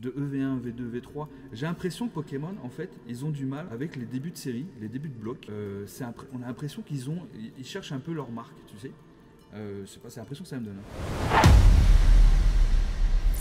de EV1, V2, V3. J'ai l'impression que Pokémon, en fait, ils ont du mal avec les débuts de série, les débuts de bloc. On a l'impression ils cherchent un peu leur marque, tu sais. Je sais pas, c'est l'impression que ça me donne.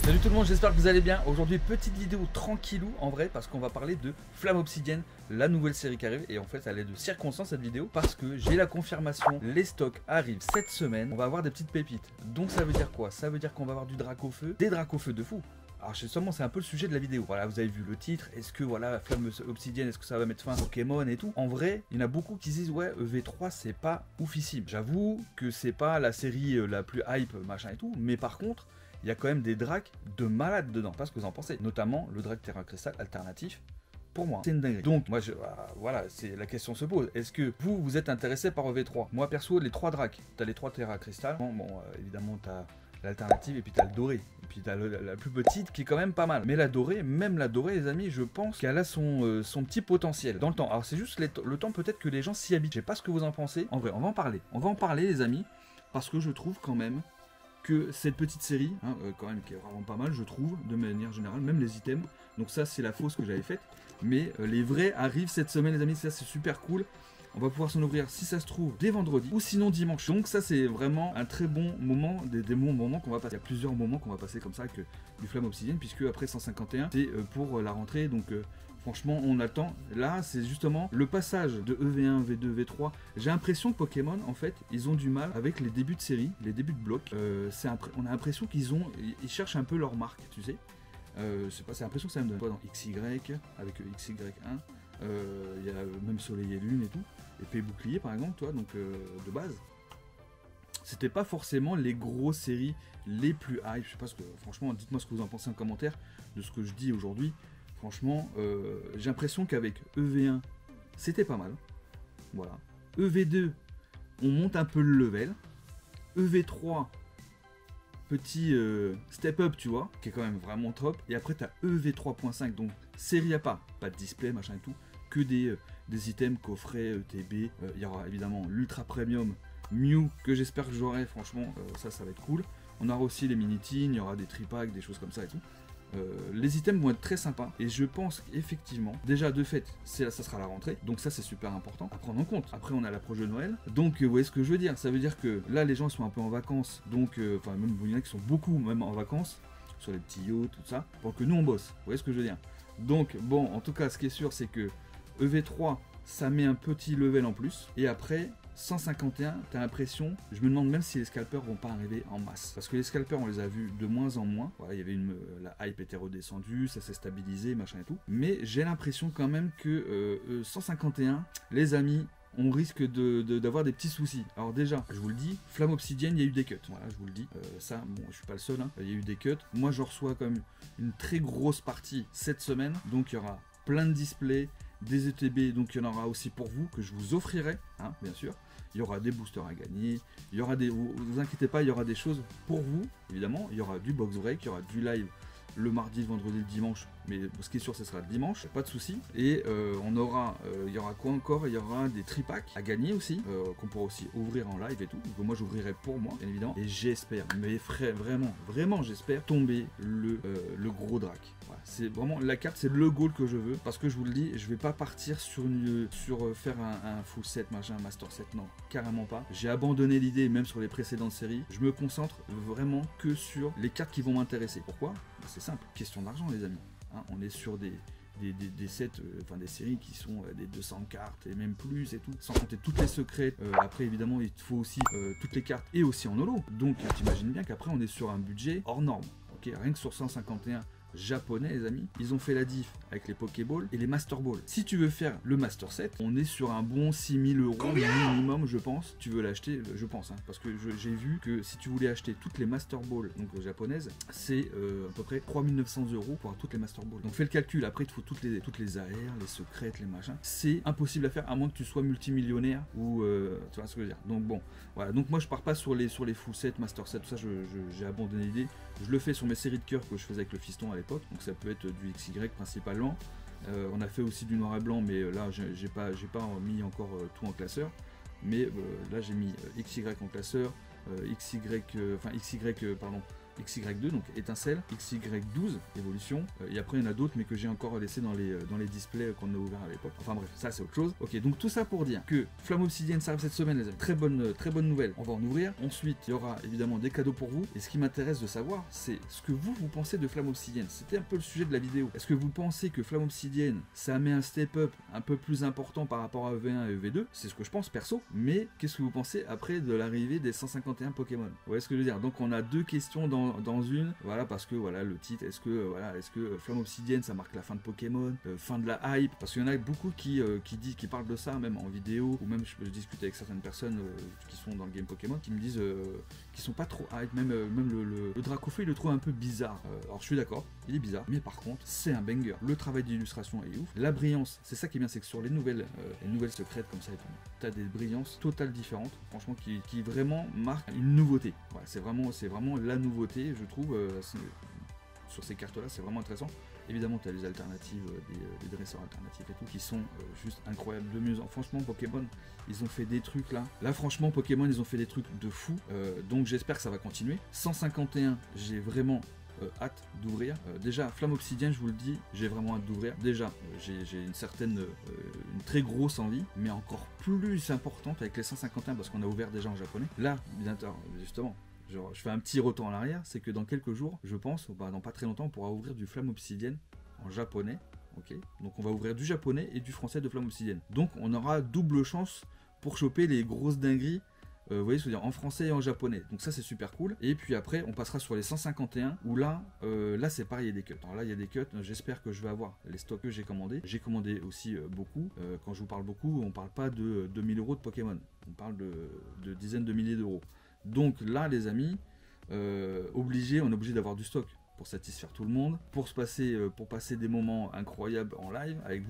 Salut tout le monde, j'espère que vous allez bien. Aujourd'hui, petite vidéo tranquillou en vrai, parce qu'on va parler de Flamme Obsidienne, la nouvelle série qui arrive. Et en fait, elle est de circonstance cette vidéo, parce que j'ai la confirmation, les stocks arrivent cette semaine. On va avoir des petites pépites. Donc ça veut dire quoi? Ça veut dire qu'on va avoir du Dracofeu, des Dracofeu de fou. Alors justement, c'est un peu le sujet de la vidéo. Voilà, vous avez vu le titre. Est-ce que voilà, Flamme Obsidienne, est-ce que ça va mettre fin à Pokémon et tout? En vrai, il y en a beaucoup qui disent ouais, EV3 c'est pas oufissime. J'avoue que c'est pas la série la plus hype, machin et tout. Mais par contre, il y a quand même des dracs de malades dedans. Pas ce que vous en pensez. Notamment le drac Terra Cristal alternatif. Pour moi, c'est une dinguerie. Donc, moi, voilà, c'est la question se pose. Est-ce que vous êtes intéressé par EV3? Moi, perso, les 3 dracs. T'as les 3 Terra Cristal. Bon, évidemment, t'as l'alternative et puis t'as le doré. Et puis t'as la plus petite qui est quand même pas mal. Mais la dorée, même la dorée, les amis, je pense qu'elle a son petit potentiel dans le temps. Alors, c'est juste le temps peut-être que les gens s'y habitent. Je sais pas ce que vous en pensez. En vrai, on va en parler. On va en parler, les amis, parce que je trouve quand même que cette petite série, quand même, qui est vraiment pas mal, je trouve, de manière générale, même les items. Donc ça, c'est la fausse que j'avais faite. Mais les vrais arrivent cette semaine, les amis, ça c'est super cool. On va pouvoir s'en ouvrir, si ça se trouve, dès vendredi, ou sinon dimanche. Donc ça, c'est vraiment un très bon moment, des bons moments qu'on va passer. Il y a plusieurs moments qu'on va passer comme ça avec du Flamme Obsidienne, puisque après 151, c'est pour la rentrée, donc... franchement, on attend. Là, c'est justement le passage de EV1, V2, V3. J'ai l'impression que Pokémon, en fait, ils ont du mal avec les débuts de série, les débuts de bloc. On a l'impression ils cherchent un peu leur marque, tu sais. C'est l'impression que ça me donne. Dans XY, avec XY1, il y a même Soleil et Lune et tout. Épée bouclier, par exemple, toi, donc de base. C'était pas forcément les grosses séries les plus hype. Je sais pas ce que. Franchement, dites-moi ce que vous en pensez en commentaire de ce que je dis aujourd'hui. Franchement, j'ai l'impression qu'avec EV1, c'était pas mal. Voilà. EV2, on monte un peu le level. EV3, petit step up, tu vois, qui est quand même vraiment top. Et après, tu as EV3.5, donc série à pas de display, machin et tout, que des items, coffrets, ETB. Il y aura évidemment l'Ultra Premium Mew, que j'espère que j'aurai, franchement, ça va être cool. On aura aussi les mini-teens, il y aura des tripacks, des choses comme ça et tout. Les items vont être très sympas et je pense qu'effectivement, déjà de fait, ça sera la rentrée, donc ça c'est super important à prendre en compte. Après on a l'approche de Noël, donc vous voyez ce que je veux dire, ça veut dire que là les gens sont un peu en vacances, donc enfin même il y en a qui sont beaucoup même en vacances, sur les petits yachts, tout ça, pour que nous on bosse, vous voyez ce que je veux dire. Donc bon, en tout cas ce qui est sûr c'est que EV3 ça met un petit level en plus, et après 151, t'as l'impression, je me demande même si les scalpers vont pas arriver en masse. Parce que les scalpers, on les a vus de moins en moins. Voilà, il y avait la hype était redescendue, ça s'est stabilisé, machin et tout. Mais j'ai l'impression quand même que 151, les amis, on risque d'avoir des petits soucis. Alors déjà, je vous le dis, Flamme Obsidienne, il y a eu des cuts. Voilà, je vous le dis. Ça, bon, je suis pas le seul, hein. Il y a eu des cuts. Moi, je reçois quand même une très grosse partie cette semaine. Donc, il y aura plein de displays, des ETB, donc il y en aura aussi pour vous, que je vous offrirai, hein, bien sûr. Il y aura des boosters à gagner, il y aura vous inquiétez pas, il y aura des choses pour vous, évidemment. Il y aura du box break, il y aura du live le mardi, le vendredi, le dimanche, mais ce qui est sûr, ce sera le dimanche, pas de souci. Et on aura, il y aura quoi encore? Il y aura des tripacks à gagner aussi, qu'on pourra aussi ouvrir en live et tout. Donc moi, j'ouvrirai pour moi, bien évidemment. Et j'espère, mais vraiment, j'espère tomber le gros drac. Voilà, c'est vraiment la carte, c'est le goal que je veux, parce que je vous le dis, je vais pas partir sur faire un full set, machin, master set, non, carrément pas. J'ai abandonné l'idée, même sur les précédentes séries. Je me concentre vraiment que sur les cartes qui vont m'intéresser. Pourquoi? C'est simple, question d'argent les amis. Hein, on est sur des sets, enfin des séries qui sont des 200 cartes et même plus et tout, sans compter toutes les secrets. Après évidemment il faut aussi toutes les cartes et aussi en holo. Donc t'imagines bien qu'après on est sur un budget hors norme. Ok, rien que sur 151 japonais les amis, ils ont fait la diff avec les Pokéballs et les Master Balls. Si tu veux faire le Master Set, on est sur un bon 6000 € minimum je pense. Tu veux l'acheter, je pense, hein, parce que j'ai vu que si tu voulais acheter toutes les Master Balls, donc japonaises, c'est à peu près 3900 € pour avoir toutes les Master Balls. Donc fais le calcul, après il te faut toutes les AR, les secrètes, les machins. C'est impossible à faire à moins que tu sois multimillionnaire ou tu vois ce que je veux dire. Donc bon, voilà, donc moi je pars pas sur les full sets, Master Set, tout ça, j'ai abandonné l'idée. Je le fais sur mes séries de cœur que je faisais avec le fiston à l'époque, donc ça peut être du XY principalement. On a fait aussi du noir et blanc, mais là j'ai pas mis encore tout en classeur. Mais là j'ai mis XY en classeur, XY XY2, donc étincelle, XY12, évolution, et après il y en a d'autres mais que j'ai encore laissé dans les displays qu'on a ouvert à l'époque. Enfin bref, ça c'est autre chose. Ok, donc tout ça pour dire que Flamme Obsidienne ça arrive cette semaine les amis, très bonne nouvelle, on va en ouvrir. Ensuite il y aura évidemment des cadeaux pour vous, et ce qui m'intéresse de savoir c'est ce que vous pensez de Flamme Obsidienne. C'était un peu le sujet de la vidéo. Est-ce que vous pensez que Flamme Obsidienne ça met un step up un peu plus important par rapport à EV1 et EV2? C'est ce que je pense perso, mais qu'est-ce que vous pensez après de l'arrivée des 151 Pokémon? Vous voyez ce que je veux dire? Donc on a deux questions dans une, voilà, parce que voilà le titre, est-ce que Flamme Obsidienne ça marque la fin de Pokémon, fin de la hype? Parce qu'il y en a beaucoup qui parlent de ça même en vidéo, ou même je discute avec certaines personnes qui sont dans le game Pokémon, qui me disent qu'ils sont pas trop hype, même le Dracofeu il le trouve un peu bizarre. Alors je suis d'accord, il est bizarre, mais par contre c'est un banger. Le travail d'illustration est ouf, la brillance, c'est ça qui est bien, c'est que sur les nouvelles secrètes comme ça, tu as des brillances totales différentes, franchement qui vraiment marquent une nouveauté. Voilà, c'est vraiment la nouveauté, je trouve. Sur ces cartes là c'est vraiment intéressant. Évidemment tu as les alternatives, des dresseurs alternatifs et tout qui sont juste incroyables, de mieux en franchement. Pokémon ils ont fait des trucs là franchement Pokémon ils ont fait des trucs de fou, donc j'espère que ça va continuer. 151 j'ai vraiment hâte d'ouvrir. Déjà Flamme Obsidienne je vous le dis, j'ai vraiment hâte d'ouvrir. Déjà j'ai une très grosse envie, mais encore plus importante avec les 151 parce qu'on a ouvert déjà en japonais. Là bientôt justement, je fais un petit retour en arrière, c'est que dans quelques jours, je pense, dans pas très longtemps, on pourra ouvrir du Flamme Obsidienne en japonais. Ok, donc on va ouvrir du japonais et du français de Flamme Obsidienne. Donc on aura double chance pour choper les grosses dingueries. Vous voyez ce que je veux dire, en français et en japonais. Donc ça c'est super cool. Et puis après on passera sur les 151 où là c'est pareil, il y a des cuts. Alors là il y a des cuts, j'espère que je vais avoir les stocks que j'ai commandés. J'ai commandé aussi beaucoup. Quand je vous parle beaucoup, on parle pas de 2000 € de Pokémon. On parle de dizaines de milliers d'euros. Donc là les amis, on est obligé d'avoir du stock pour satisfaire tout le monde, pour passer des moments incroyables en live avec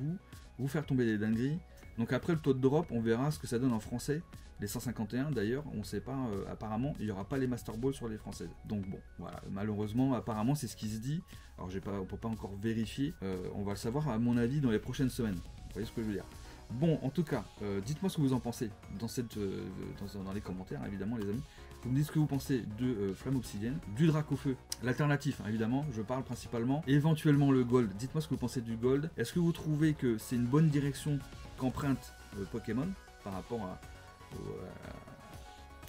vous faire tomber des dingueries. Donc après le taux de drop, on verra ce que ça donne en français. Les 151 d'ailleurs, on ne sait pas, apparemment il n'y aura pas les Master Balls sur les françaises. Donc bon, voilà, malheureusement, apparemment c'est ce qui se dit. Alors on ne peut pas encore vérifier, on va le savoir à mon avis dans les prochaines semaines. Vous voyez ce que je veux dire? Bon, en tout cas, dites-moi ce que vous en pensez dans les commentaires, hein, évidemment les amis. Vous me dites ce que vous pensez de Flamme Obsidienne, du Dracofeu, l'alternatif, hein, évidemment, je parle principalement, éventuellement le Gold. Dites-moi ce que vous pensez du Gold. Est-ce que vous trouvez que c'est une bonne direction qu'emprunte Pokémon par rapport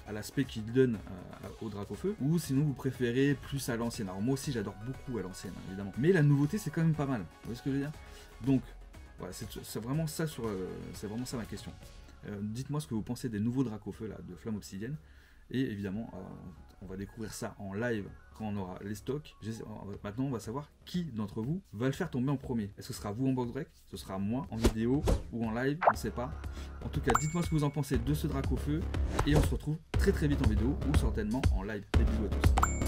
à l'aspect qu'il donne au Dracofeu, ou sinon vous préférez plus à l'ancienne? Alors moi aussi j'adore beaucoup à l'ancienne, hein, évidemment, mais la nouveauté c'est quand même pas mal. Vous voyez ce que je veux dire? Donc voilà, c'est vraiment ça ma question. Dites-moi ce que vous pensez des nouveaux Dracofeu là de Flamme Obsidienne. Et évidemment, on va découvrir ça en live quand on aura les stocks. Maintenant, on va savoir qui d'entre vous va le faire tomber en premier. Est-ce que ce sera vous en box break, ce sera moi en vidéo ou en live, on ne sait pas. En tout cas, dites-moi ce que vous en pensez de ce Dracofeu. Et on se retrouve très vite en vidéo ou certainement en live. Des bisous à tous.